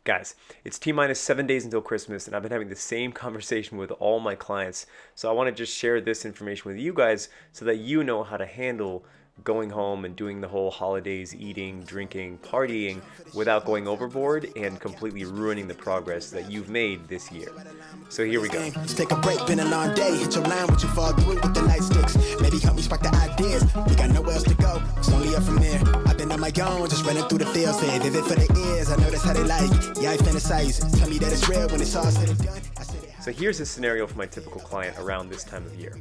Guys, it's T-minus 7 days until Christmas, and I've been having the same conversation with all my clients. So I want to just share this information with you guys so that you know how to handle going home and doing the whole holidays, eating, drinking, partying without going overboard and completely ruining the progress that you've made this year. So here we go. Let's take a break, been a long day. Hit your line, what you fall through with the light sticks. Maybe help me spark the ideas. We got nowhere else to go. It's only up from here. I've been on my own, just running through the fields. Say vivid for the ears. I know that's how they like. Yeah, I fantasize. Tell me that it's real when it's all said and done. So here's a scenario for my typical client around this time of year.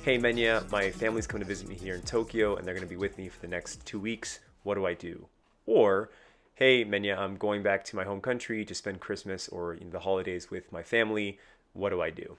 Hey Menya, my family's coming to visit me here in Tokyo and they're going to be with me for the next 2 weeks. What do I do? Or, hey Menya, I'm going back to my home country to spend Christmas or the holidays with my family. What do I do?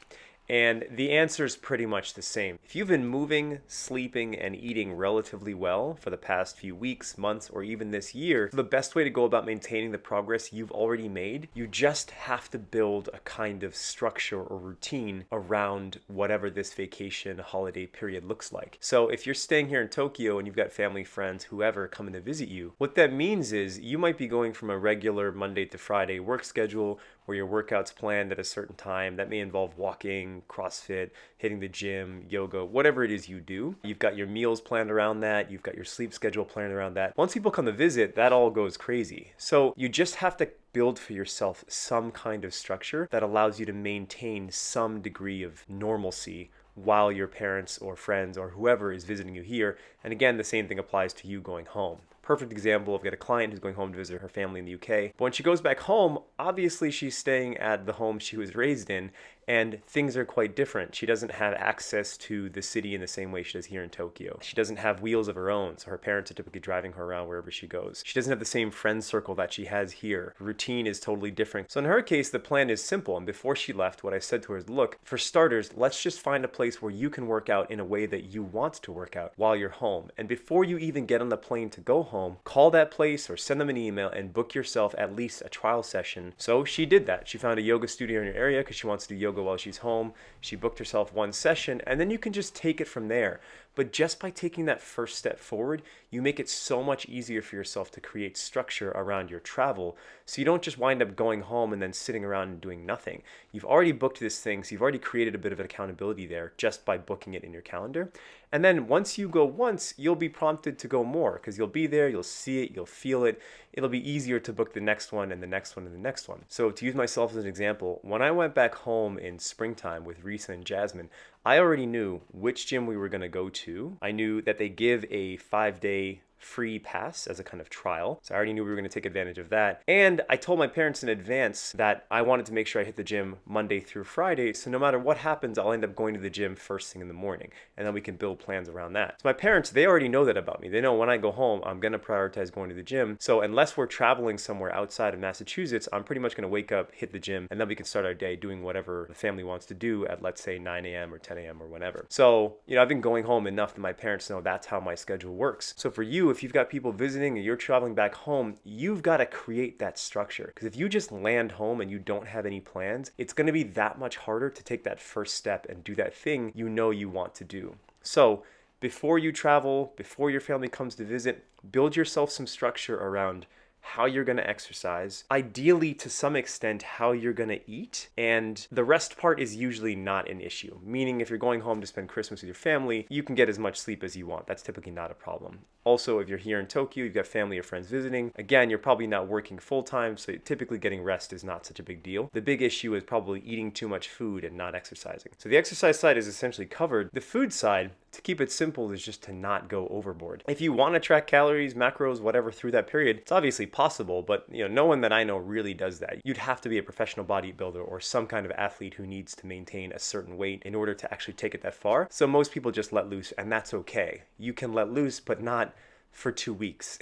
And the answer is pretty much the same. If you've been moving, sleeping, and eating relatively well for the past few weeks, months, or even this year, the best way to go about maintaining the progress you've already made, you just have to build a kind of structure or routine around whatever this vacation holiday period looks like. So if you're staying here in Tokyo and you've got family, friends, whoever coming to visit you, what that means is you might be going from a regular Monday to Friday work schedule where your workout's planned at a certain time. That may involve walking, CrossFit, hitting the gym, yoga, whatever it is you do. You've got your meals planned around that. You've got your sleep schedule planned around that. Once people come to visit, that all goes crazy. So you just have to build for yourself some kind of structure that allows you to maintain some degree of normalcy while your parents or friends or whoever is visiting you here. And again, the same thing applies to you going home. Perfect example, I've got a client who's going home to visit her family in the UK. But when she goes back home, obviously she's staying at the home she was raised in, and things are quite different. She doesn't have access to the city in the same way she does here in Tokyo. She doesn't have wheels of her own, so her parents are typically driving her around wherever she goes. She doesn't have the same friend circle that she has here. Her routine is totally different. So in her case, the plan is simple, and before she left, what I said to her is, look, for starters, let's just find a place where you can work out in a way that you want to work out while you're home. And before you even get on the plane to go home, call that place or send them an email and book yourself at least a trial session. So she did that. She found a yoga studio in her area because she wants to do yoga while she's home. She booked herself one session, and then you can just take it from there. But just by taking that first step forward, you make it so much easier for yourself to create structure around your travel. So you don't just wind up going home and then sitting around and doing nothing. You've already booked this thing, so you've already created a bit of an accountability there just by booking it in your calendar. And then once you go once, you'll be prompted to go more because you'll be there, you'll see it, you'll feel it. It'll be easier to book the next one and the next one and the next one. So to use myself as an example, when I went back home in springtime with Risa and Jasmine, I already knew which gym we were going to go to. I knew that they give a 5-day free pass as a kind of trial. So I already knew we were going to take advantage of that. And I told my parents in advance that I wanted to make sure I hit the gym Monday through Friday. So no matter what happens, I'll end up going to the gym first thing in the morning. And then we can build plans around that. So my parents, they already know that about me. They know when I go home, I'm going to prioritize going to the gym. So unless we're traveling somewhere outside of Massachusetts, I'm pretty much going to wake up, hit the gym, and then we can start our day doing whatever the family wants to do at, let's say, 9 a.m. or 10 a.m. or whenever. So, I've been going home enough that my parents know that's how my schedule works. So for you, if you've got people visiting and you're traveling back home, you've got to create that structure. Because if you just land home and you don't have any plans, it's going to be that much harder to take that first step and do that thing you know you want to do. So before you travel, before your family comes to visit, build yourself some structure around how you're going to exercise, ideally to some extent how you're going to eat, and the rest part is usually not an issue. Meaning if you're going home to spend Christmas with your family, you can get as much sleep as you want. That's typically not a problem. Also, if you're here in Tokyo, you've got family or friends visiting, again, you're probably not working full time, so typically getting rest is not such a big deal. The big issue is probably eating too much food and not exercising. So the exercise side is essentially covered. The food side, to keep it simple, is just to not go overboard. If you want to track calories, macros, whatever through that period, it's obviously possible, but no one that I know really does that. You'd have to be a professional bodybuilder or some kind of athlete who needs to maintain a certain weight in order to actually take it that far. So most people just let loose, and that's okay. You can let loose, but not for 2 weeks.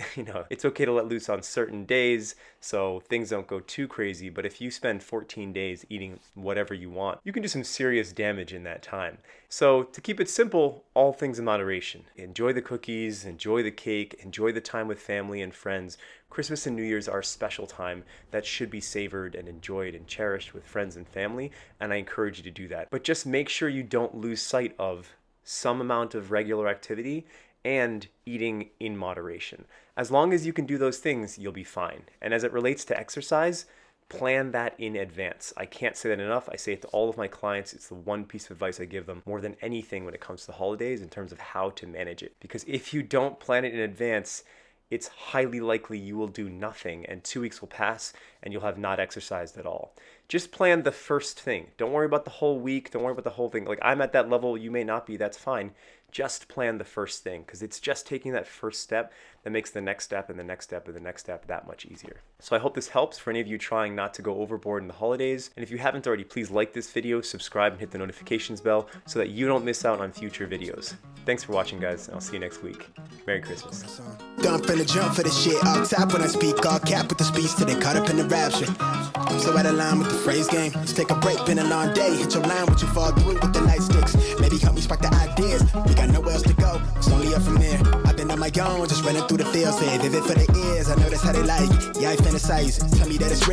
It's okay to let loose on certain days so things don't go too crazy, but if you spend 14 days eating whatever you want, you can do some serious damage in that time. So to keep it simple, all things in moderation. Enjoy the cookies, enjoy the cake, enjoy the time with family and friends. Christmas and New Year's are a special time that should be savored and enjoyed and cherished with friends and family, and I encourage you to do that. But just make sure you don't lose sight of some amount of regular activity and eating in moderation. As long as you can do those things, you'll be fine. And as it relates to exercise, Plan that in advance. I can't say that enough. I say it to all of my clients. It's the one piece of advice I give them more than anything when it comes to the holidays in terms of how to manage it. Because if you don't plan it in advance, it's highly likely you will do nothing and 2 weeks will pass and you'll have not exercised at all. Just plan the first thing. Don't worry about the whole week. Don't worry about the whole thing. Like, I'm at that level, you may not be, that's fine. Just plan the first thing, because it's just taking that first step that makes the next step and the next step and the next step that much easier. So I hope this helps for any of you trying not to go overboard in the holidays. And if you haven't already, please like this video, subscribe, and hit the notifications bell so that you don't miss out on future videos. Thanks for watching, guys, and I'll see you next week. Merry Christmas. Dump and jump for the shit all top when I speak, all cap with the speech till they caught up in the rapture. I'm so out of line with the phrase game. Let's take a break, been a long day. Hit your line, what you fall through with the nightsticks. Maybe help me spark the ideas. We got nowhere else to go, it's only up from here. I've been on my own, just running through the fields. Hey, vivid for the ears, I know that's how they like it. Yeah, I fantasize, tell me that it's real.